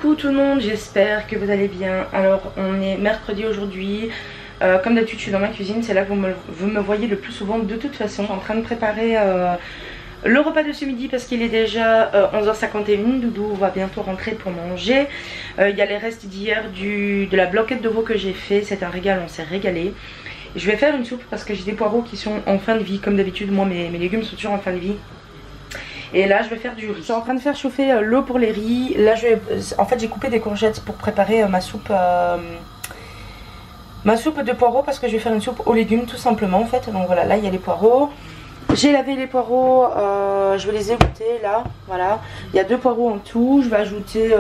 Coucou tout le monde, j'espère que vous allez bien. Alors on est mercredi aujourd'hui. Comme d'habitude je suis dans ma cuisine, c'est là que vous me voyez le plus souvent. De toute façon je suis en train de préparer le repas de ce midi parce qu'il est déjà 11h51. Doudou va bientôt rentrer pour manger. Il y a les restes d'hier de la blanquette de veau que j'ai fait. C'est un régal, on s'est régalé. Je vais faire une soupe parce que j'ai des poireaux qui sont en fin de vie. Comme d'habitude moi mes légumes sont toujours en fin de vie. Et là je vais faire du riz. Je suis en train de faire chauffer l'eau pour les riz. Là en fait j'ai coupé des courgettes pour préparer ma soupe de poireaux, parce que je vais faire une soupe aux légumes tout simplement en fait. Donc voilà, là il y a les poireaux. J'ai lavé les poireaux, je vais les égoutter là, voilà. Il y a 2 poireaux en tout, je vais ajouter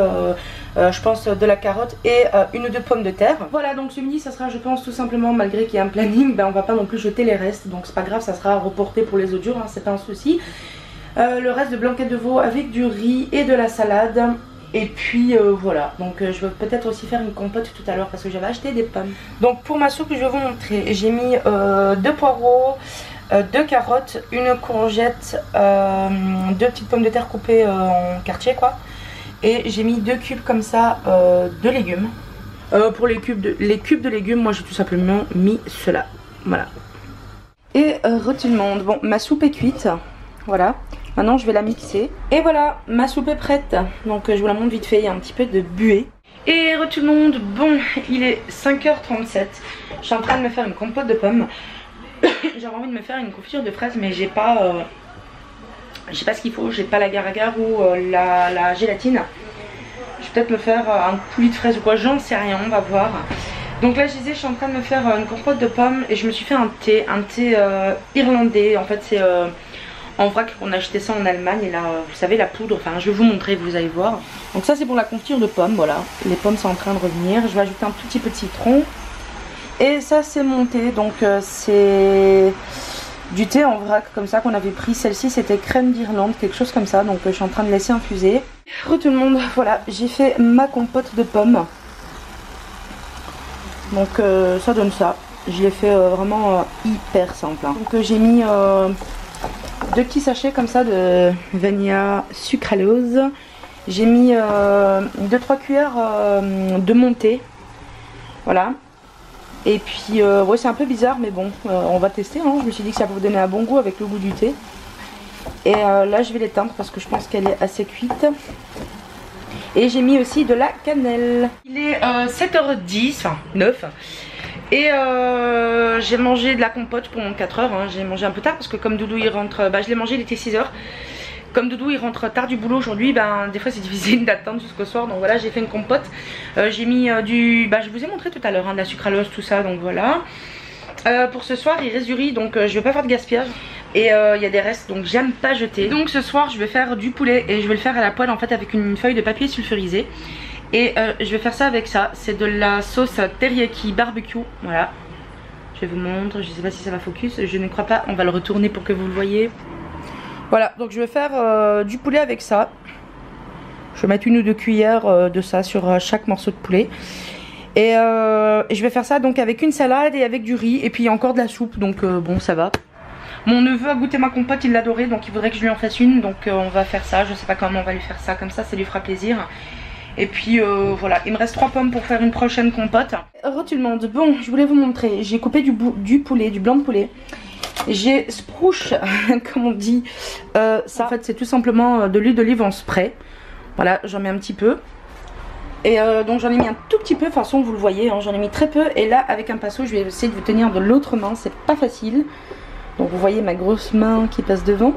je pense de la carotte et 1 ou 2 pommes de terre. Voilà, donc ce midi ça sera je pense tout simplement, malgré qu'il y a un planning, ben, on va pas non plus jeter les restes. Donc c'est pas grave, ça sera reporté pour les autres jours, hein, c'est pas un souci. Le reste de blanquette de veau avec du riz et de la salade. Et puis voilà, donc je vais peut-être aussi faire une compote tout à l'heure parce que j'avais acheté des pommes. Donc pour ma soupe je vais vous montrer, j'ai mis 2 poireaux, 2 carottes, 1 courgette, 2 petites pommes de terre coupées en quartier quoi. Et j'ai mis 2 cubes comme ça de légumes. Pour les cubes de légumes, moi j'ai tout simplement mis cela, voilà. Et tout le monde, bon ma soupe est cuite, voilà. Maintenant je vais la mixer. Et voilà, ma soupe est prête. Donc je vous la montre vite fait, il y a un petit peu de buée. Et tout le monde, bon il est 5h37. Je suis en train de me faire une compote de pommes. J'avais envie de me faire une confiture de fraises, mais j'ai pas ce qu'il faut. J'ai pas l'agar-agar ou la gélatine. Je vais peut-être me faire un coulis de fraises ou quoi, j'en sais rien, on va voir. Donc là je disais, je suis en train de me faire une compote de pommes. Et je me suis fait un thé irlandais. En fait c'est en vrac, on a acheté ça en Allemagne. Et là vous savez la poudre, enfin je vais vous montrer, vous allez voir. Donc ça c'est pour la confiture de pommes, voilà. Les pommes sont en train de revenir. Je vais ajouter un tout petit peu de citron. Et ça c'est mon thé, donc c'est du thé en vrac comme ça qu'on avait pris. Celle-ci c'était crème d'Irlande, quelque chose comme ça. Donc je suis en train de laisser infuser. Tout le monde, voilà, j'ai fait ma compote de pommes. Donc ça donne ça. Je l'ai fait vraiment hyper simple, hein. Donc j'ai mis 2 petits sachets comme ça de vanilla sucralose. J'ai mis 2-3 cuillères de mon thé. Voilà. Et puis ouais c'est un peu bizarre mais bon on va tester, hein. Je me suis dit que ça va vous donner un bon goût avec le goût du thé. Et là je vais l'éteindre parce que je pense qu'elle est assez cuite. Et j'ai mis aussi de la cannelle. Il est 7h10, enfin 9. Et j'ai mangé de la compote pendant 4 heures, hein. J'ai mangé un peu tard parce que comme Doudou il rentre, bah je l'ai mangé, il était 6h. Comme Doudou il rentre tard du boulot aujourd'hui, ben des fois c'est difficile d'attendre jusqu'au soir. Donc voilà, j'ai fait une compote. J'ai mis je vous ai montré tout à l'heure, hein, de la sucralose, tout ça, donc voilà. Pour ce soir il reste du riz, donc je vais pas faire de gaspillage. Et il y a des restes, donc j'aime pas jeter. Donc ce soir je vais faire du poulet et je vais le faire à la poêle en fait avec une feuille de papier sulfurisé. Et je vais faire ça avec ça, c'est de la sauce teriyaki barbecue, voilà. Je vais vous montrer, je sais pas si ça va focus, je ne crois pas, on va le retourner pour que vous le voyez. Voilà, donc je vais faire du poulet avec ça. Je vais mettre 1 ou 2 cuillères de ça sur chaque morceau de poulet. Et je vais faire ça donc avec une salade et avec du riz. Et puis il y a encore de la soupe, donc bon ça va. Mon neveu a goûté ma compote, il l'adorait, donc il voudrait que je lui en fasse une. Donc on va faire ça, je sais pas comment on va lui faire ça, comme ça lui fera plaisir. Et puis voilà, il me reste 3 pommes pour faire une prochaine compote. Tout le monde, bon je voulais vous montrer, j'ai coupé du poulet, du blanc de poulet. J'ai sprouche, comme on dit, ça en fait c'est tout simplement de l'huile d'olive en spray. Voilà, j'en mets un petit peu. Et donc j'en ai mis un tout petit peu, de toute façon vous le voyez, hein, j'en ai mis très peu. Et là avec un pinceau je vais essayer de vous tenir de l'autre main, c'est pas facile. Donc vous voyez ma grosse main qui passe devant.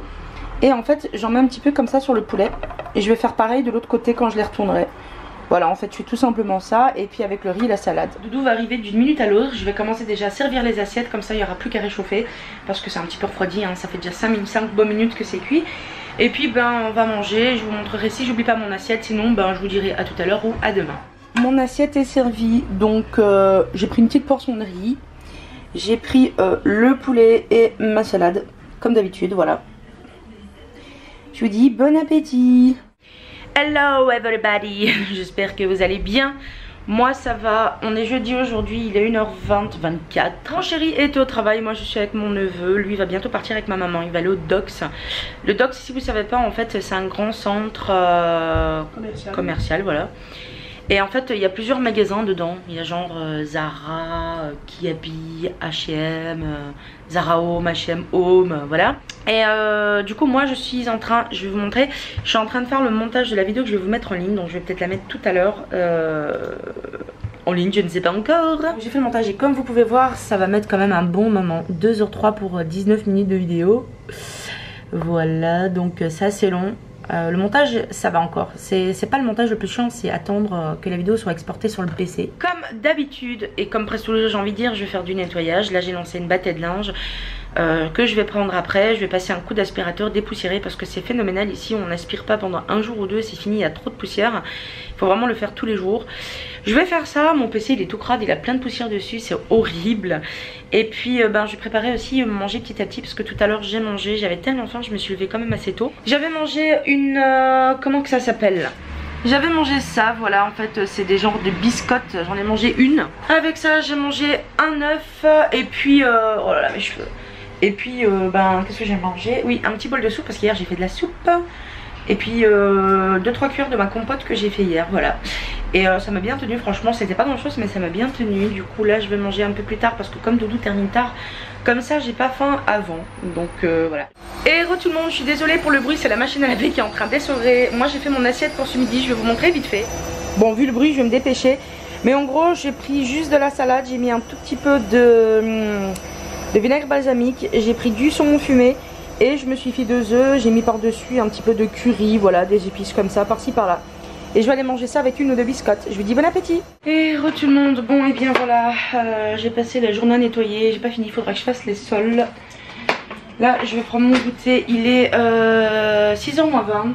Et en fait j'en mets un petit peu comme ça sur le poulet. Et je vais faire pareil de l'autre côté quand je les retournerai. Voilà, en fait je fais tout simplement ça. Et puis avec le riz et la salade. Doudou va arriver d'une minute à l'autre. Je vais commencer déjà à servir les assiettes. Comme ça il n'y aura plus qu'à réchauffer. Parce que c'est un petit peu refroidi, hein. Ça fait déjà 5 bonnes minutes que c'est cuit. Et puis ben on va manger. Je vous montrerai si j'oublie pas mon assiette. Sinon ben je vous dirai à tout à l'heure ou à demain. Mon assiette est servie. Donc j'ai pris une petite portion de riz. J'ai pris le poulet et ma salade. Comme d'habitude, voilà. Je vous dis bon appétit. Hello everybody, j'espère que vous allez bien. Moi ça va, on est jeudi aujourd'hui, il est 1h20, 24. Mon chéri est au travail, moi je suis avec mon neveu. Lui va bientôt partir avec ma maman, il va aller au Dox. Le Dox, si vous ne savez pas, en fait c'est un grand centre commercial, voilà. Et en fait il y a plusieurs magasins dedans. Il y a genre Zara, Kiabi, H&M, Zara Home, H&M Home, voilà. Et du coup moi je suis en train, je vais vous montrer, je suis en train de faire le montage de la vidéo que je vais vous mettre en ligne. Donc je vais peut-être la mettre tout à l'heure en ligne, je ne sais pas encore. J'ai fait le montage et comme vous pouvez voir ça va mettre quand même un bon moment, 2h03 pour 19 minutes de vidéo. Voilà, donc ça c'est long. Le montage ça va encore, c'est pas le montage le plus chiant, c'est attendre que la vidéo soit exportée sur le PC. Comme d'habitude et comme presque tous les jours j'ai envie de dire, je vais faire du nettoyage. Là j'ai lancé une bâtée de linge que je vais prendre après. Je vais passer un coup d'aspirateur dépoussiéré parce que c'est phénoménal ici, on n'aspire pas pendant un jour ou deux, c'est fini, il y a trop de poussière. Il faut vraiment le faire tous les jours. Je vais faire ça, mon PC il est tout crade, il a plein de poussière dessus, c'est horrible. Et puis je vais préparer aussi manger petit à petit parce que tout à l'heure j'ai mangé, j'avais tellement faim, je me suis levée quand même assez tôt. J'avais mangé une... comment que ça s'appelle? J'avais mangé ça, voilà, en fait c'est des genres de biscottes, j'en ai mangé une. Avec ça j'ai mangé un œuf et puis... oh là là mes cheveux. Et puis qu'est-ce que j'ai mangé? Oui, un petit bol de soupe parce qu'hier j'ai fait de la soupe. Et puis 2-3 cuillères de ma compote que j'ai fait hier, voilà. Et ça m'a bien tenu, franchement c'était pas grand chose mais ça m'a bien tenu. Du coup là je vais manger un peu plus tard parce que comme Doudou termine tard, comme ça j'ai pas faim avant. Donc voilà. Et re tout le monde, je suis désolée pour le bruit, c'est la machine à laver qui est en train d'essorer. Moi j'ai fait mon assiette pour ce midi, je vais vous montrer vite fait. Bon vu le bruit je vais me dépêcher. Mais en gros j'ai pris juste de la salade, j'ai mis un tout petit peu de vinaigre balsamique, j'ai pris du saumon fumé. Et je me suis fait 2 œufs, j'ai mis par dessus un petit peu de curry, voilà, des épices comme ça, par-ci par-là. Et je vais aller manger ça avec une ou deux biscottes. Je vous dis bon appétit. Et re tout le monde, bon et bien voilà, j'ai passé la journée à nettoyer, j'ai pas fini, il faudra que je fasse les sols. Là je vais prendre mon goûter, il est 6h moins 20.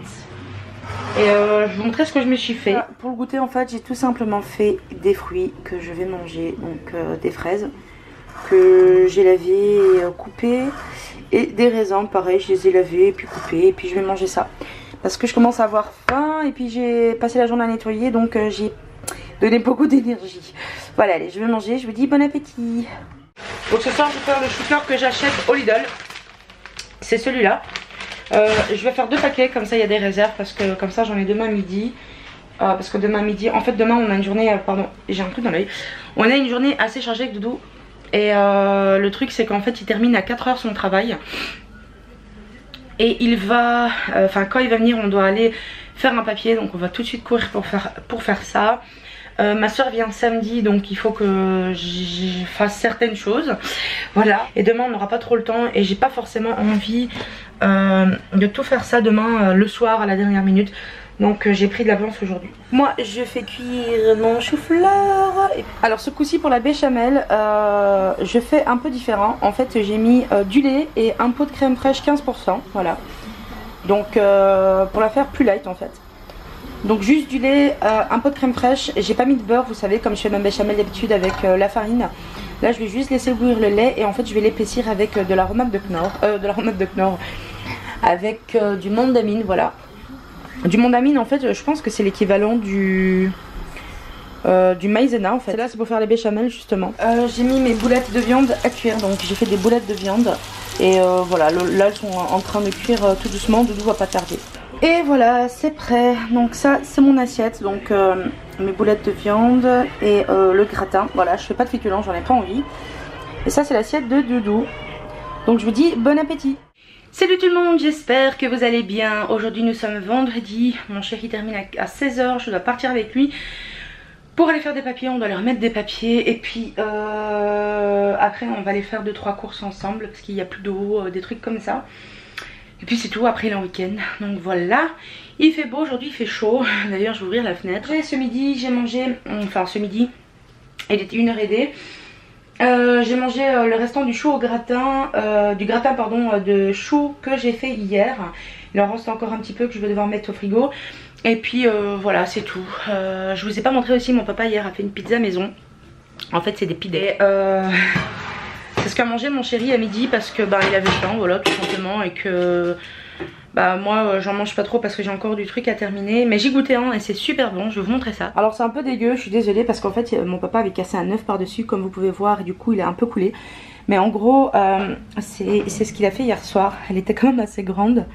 Et je vais vous montrer ce que je me suis fait. Pour le goûter en fait j'ai tout simplement fait des fruits que je vais manger, donc des fraises que j'ai lavées et coupées. Et des raisins, pareil, je les ai lavés et puis coupés. Et puis je vais manger ça. Parce que je commence à avoir faim. Et puis j'ai passé la journée à nettoyer. Donc j'ai donné beaucoup d'énergie. Voilà, allez, je vais manger. Je vous dis bon appétit. Donc ce soir, je vais faire le chou-fleur que j'achète au Lidl. C'est celui-là. Je vais faire 2 paquets. Comme ça, il y a des réserves. Parce que comme ça, j'en ai demain midi. Parce que demain midi... En fait, demain, on a une journée... pardon, j'ai un truc dans l'œil. On a une journée assez chargée avec Doudou. Et le truc c'est qu'en fait il termine à 4h son travail. Et il va, quand il va venir on doit aller faire un papier. Donc on va tout de suite courir pour faire ça. Ma soeur vient samedi donc il faut que je fasse certaines choses. Voilà. Et demain on n'aura pas trop le temps. Et j'ai pas forcément envie de tout faire ça demain le soir à la dernière minute. Donc j'ai pris de l'avance aujourd'hui. Moi je fais cuire mon chou-fleur. Alors ce coup-ci pour la béchamel je fais un peu différent. En fait j'ai mis du lait et un pot de crème fraîche 15%. Voilà. Donc pour la faire plus light en fait. Donc juste du lait, un pot de crème fraîche. J'ai pas mis de beurre, vous savez, comme je fais ma béchamel d'habitude avec la farine. Là je vais juste laisser bouillir le lait. Et en fait je vais l'épaissir avec de l'aromate de Knorr. Avec du mondamine, voilà. Du mondamine en fait je pense que c'est l'équivalent du maïzena en fait. Là c'est pour faire les béchamel justement. J'ai mis mes boulettes de viande à cuire, donc j'ai fait des boulettes de viande. Et voilà, là elles sont en train de cuire tout doucement, Doudou va pas tarder. Et voilà c'est prêt, donc ça c'est mon assiette, donc mes boulettes de viande et le gratin. Voilà je fais pas de féculents, j'en ai pas envie. Et ça c'est l'assiette de Doudou. Donc je vous dis bon appétit. Salut tout le monde, j'espère que vous allez bien. Aujourd'hui nous sommes vendredi, mon chéri termine à 16h, je dois partir avec lui pour aller faire des papiers, on doit leur mettre des papiers. Et puis après on va aller faire 2-3 courses ensemble parce qu'il n'y a plus d'eau, des trucs comme ça. Et puis c'est tout, après il est en week-end. Donc voilà, il fait beau aujourd'hui, il fait chaud. D'ailleurs je vais ouvrir la fenêtre. Et ce midi j'ai mangé, enfin ce midi il était 1h30. J'ai mangé le restant du chou au gratin, de chou que j'ai fait hier. Il en reste encore un petit peu que je vais devoir mettre au frigo. Et puis voilà c'est tout. Je vous ai pas montré aussi, mon papa hier a fait une pizza maison. En fait c'est des pizzas. C'est ce qu'a mangé mon chéri à midi parce que il avait faim, voilà tout simplement. Et que moi j'en mange pas trop parce que j'ai encore du truc à terminer. Mais j'ai goûté un et c'est super bon, je vais vous montrer ça. Alors c'est un peu dégueu, je suis désolée parce qu'en fait mon papa avait cassé un œuf par dessus comme vous pouvez voir. Et du coup il est un peu coulé. Mais en gros c'est ce qu'il a fait hier soir. Elle était quand même assez grande.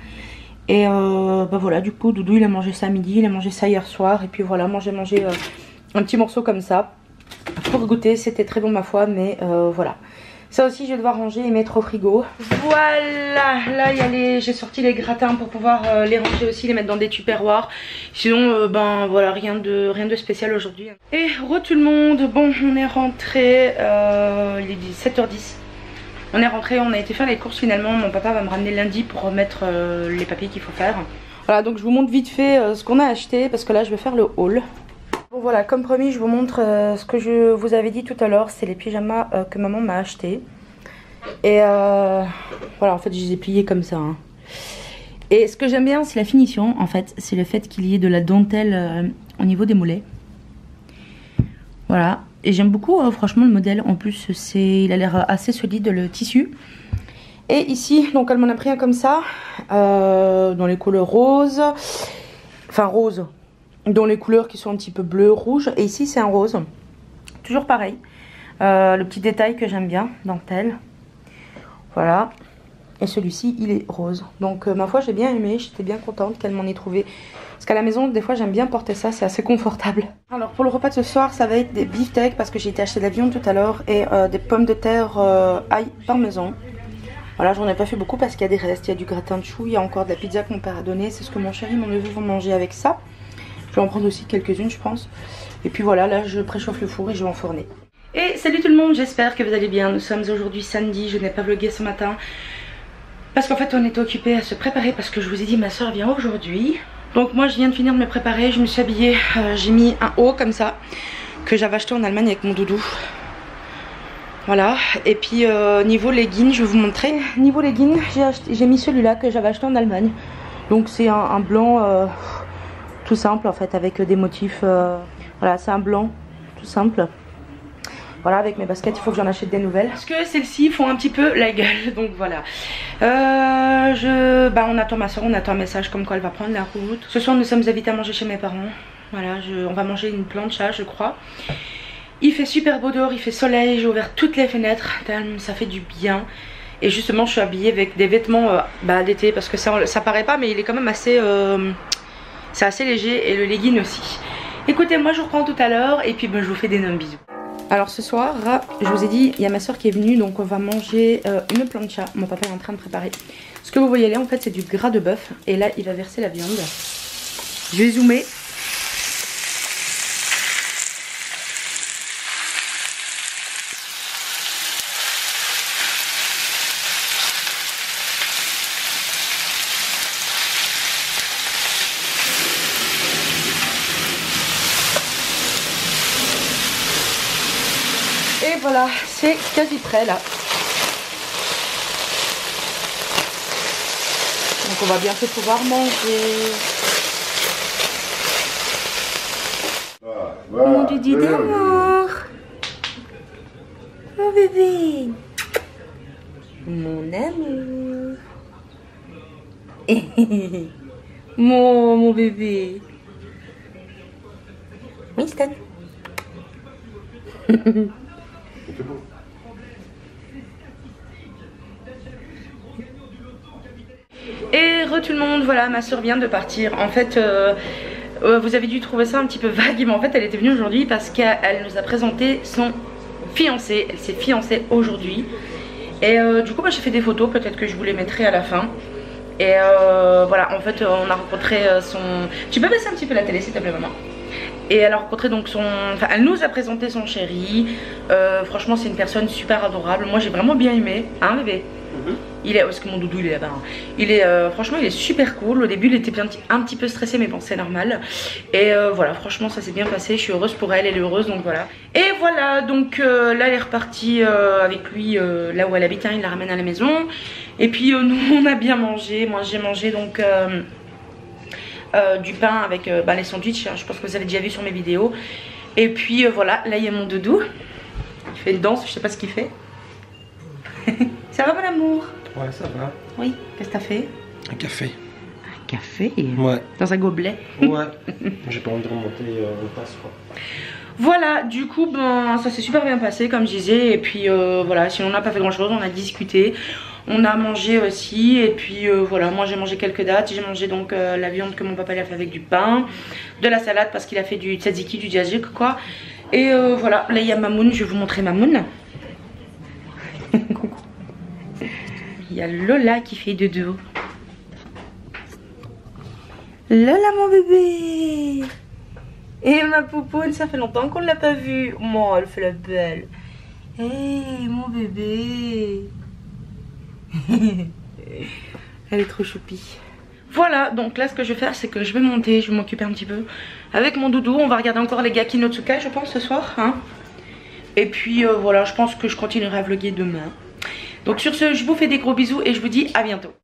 Et voilà, du coup Doudou il a mangé ça à midi, il a mangé ça hier soir. Et puis voilà, moi j'ai mangé un petit morceau comme ça pour goûter. C'était très bon ma foi, mais voilà. Ça aussi je vais devoir ranger et mettre au frigo. Voilà, là j'ai sorti les gratins pour pouvoir les ranger aussi, les mettre dans des tupperwares. Sinon ben voilà, rien de spécial aujourd'hui. Et tout le monde, bon on est rentré, il est 7h10. On est rentré, on a été faire les courses finalement. Mon papa va me ramener lundi pour remettre les papiers qu'il faut faire. Voilà, donc je vous montre vite fait ce qu'on a acheté parce que là je vais faire le haul. Bon voilà, comme promis je vous montre ce que je vous avais dit tout à l'heure. C'est les pyjamas que maman m'a acheté. Et voilà, en fait je les ai pliés comme ça hein. Et ce que j'aime bien c'est la finition en fait. C'est le fait qu'il y ait de la dentelle au niveau des mollets. Voilà, et j'aime beaucoup franchement le modèle. En plus il a l'air assez solide le tissu. Et ici donc elle m'en a pris un comme ça dans les couleurs roses. Enfin rose, dans les couleurs qui sont un petit peu bleu, rouge. Et ici c'est un rose, toujours pareil. Le petit détail que j'aime bien, dentelle. Voilà. Et celui-ci il est rose. Donc ma foi j'ai bien aimé, j'étais bien contente qu'elle m'en ait trouvé. Parce qu'à la maison des fois j'aime bien porter ça, c'est assez confortable. Alors pour le repas de ce soir ça va être des beefsteaks parce que j'ai été acheter de la viande tout à l'heure. Et des pommes de terre ail parmesan. Voilà, j'en ai pas fait beaucoup parce qu'il y a des restes, il y a du gratin de chou, il y a encore de la pizza que mon père a donné. C'est ce que mon chéri et mon neveu vont manger avec ça. Je vais en prendre aussi quelques-unes je pense. Et puis voilà, là je préchauffe le four et je vais enfourner. Et salut tout le monde, j'espère que vous allez bien. Nous sommes aujourd'hui samedi, je n'ai pas vlogué ce matin parce qu'en fait on était occupés à se préparer parce que je vous ai dit ma soeur vient aujourd'hui. Donc moi je viens de finir de me préparer, je me suis habillée, j'ai mis un haut comme ça que j'avais acheté en Allemagne avec mon doudou. Voilà, et puis niveau leggings, je vais vous montrer. Niveau leggings, j'ai mis celui-là que j'avais acheté en Allemagne. Donc c'est un blanc tout simple en fait avec des motifs. Voilà, c'est un blanc tout simple. Voilà, avec mes baskets, il faut que j'en achète des nouvelles. Parce que celles-ci font un petit peu la gueule, donc voilà. On attend ma soeur, on attend un message comme quoi elle va prendre la route. Ce soir, nous sommes invités à manger chez mes parents. Voilà, on va manger une plancha, je crois. Il fait super beau dehors, il fait soleil, j'ai ouvert toutes les fenêtres, ça fait du bien. Et justement, je suis habillée avec des vêtements d'été parce que ça paraît pas, mais il est quand même assez... c'est assez léger et le legging aussi. Écoutez, moi je vous reprends tout à l'heure et puis je vous fais d'énormes bisous. Alors ce soir, je vous ai dit, il y a ma soeur qui est venue, donc on va manger une plancha. Mon papa est en train de préparer. Ce que vous voyez là, en fait, c'est du gras de bœuf. Et là, il va verser la viande. Je vais zoomer. Et voilà, c'est quasi prêt là. Donc on va bientôt pouvoir manger. Mon Didi d'amour. Mon bébé. Mon amour. Mon bébé. Winston. Et tout le monde, voilà, ma soeur vient de partir. En fait, vous avez dû trouver ça un petit peu vague, mais en fait, elle était venue aujourd'hui parce qu'elle nous a présenté son fiancé. Elle s'est fiancée aujourd'hui. Et du coup, j'ai fait des photos, peut-être que je vous les mettrai à la fin. Et voilà, en fait, on a rencontré son... Tu peux baisser un petit peu la télé, s'il te plaît, maman? Et elle a rencontré donc son... Enfin, elle nous a présenté son chéri. Franchement, c'est une personne super adorable. Moi, j'ai vraiment bien aimé. Hein, bébé? Il est... Parce que mon doudou, il est là-bas. Hein. Il est... franchement, il est super cool. Au début, il était un petit peu stressé, mais bon, c'est normal. Et voilà, franchement, ça s'est bien passé. Je suis heureuse pour elle. Elle est heureuse, donc voilà. Et voilà, donc là, elle est repartie avec lui là où elle habite. Hein, il la ramène à la maison. Et puis, nous, on a bien mangé. Moi, j'ai mangé donc... du pain avec les sandwichs, hein, je pense que vous avez déjà vu sur mes vidéos. Et puis voilà, là il y a mon doudou. Il fait une danse, je sais pas ce qu'il fait. Ça va mon amour? Ouais, ça va. Oui, qu'est-ce que t'as fait? Un café. Un café? Ouais. Dans un gobelet? Ouais. J'ai pas envie de remonter le passe quoi. Voilà, du coup, ça s'est super bien passé comme je disais. Et puis voilà, sinon on n'a pas fait grand chose, on a discuté. On a mangé aussi et puis voilà, moi j'ai mangé quelques dates. J'ai mangé donc la viande que mon papa il a fait avec du pain, de la salade parce qu'il a fait du tzatziki, du djadjik quoi. Et voilà, là il y a Mamoun, je vais vous montrer Mamoun. Il y a Lola qui fait dodo. Lola mon bébé. Et ma poupoune, ça fait longtemps qu'on ne l'a pas vue. Oh, elle fait la belle. Hey mon bébé. Elle est trop choupie. Voilà, donc là ce que je vais faire c'est que je vais monter, je vais m'occuper un petit peu avec mon doudou. On va regarder encore les Gaki no Tsukai je pense ce soir hein. Et puis voilà, je pense que je continuerai à vlogger demain. Donc sur ce, je vous fais des gros bisous et je vous dis à bientôt.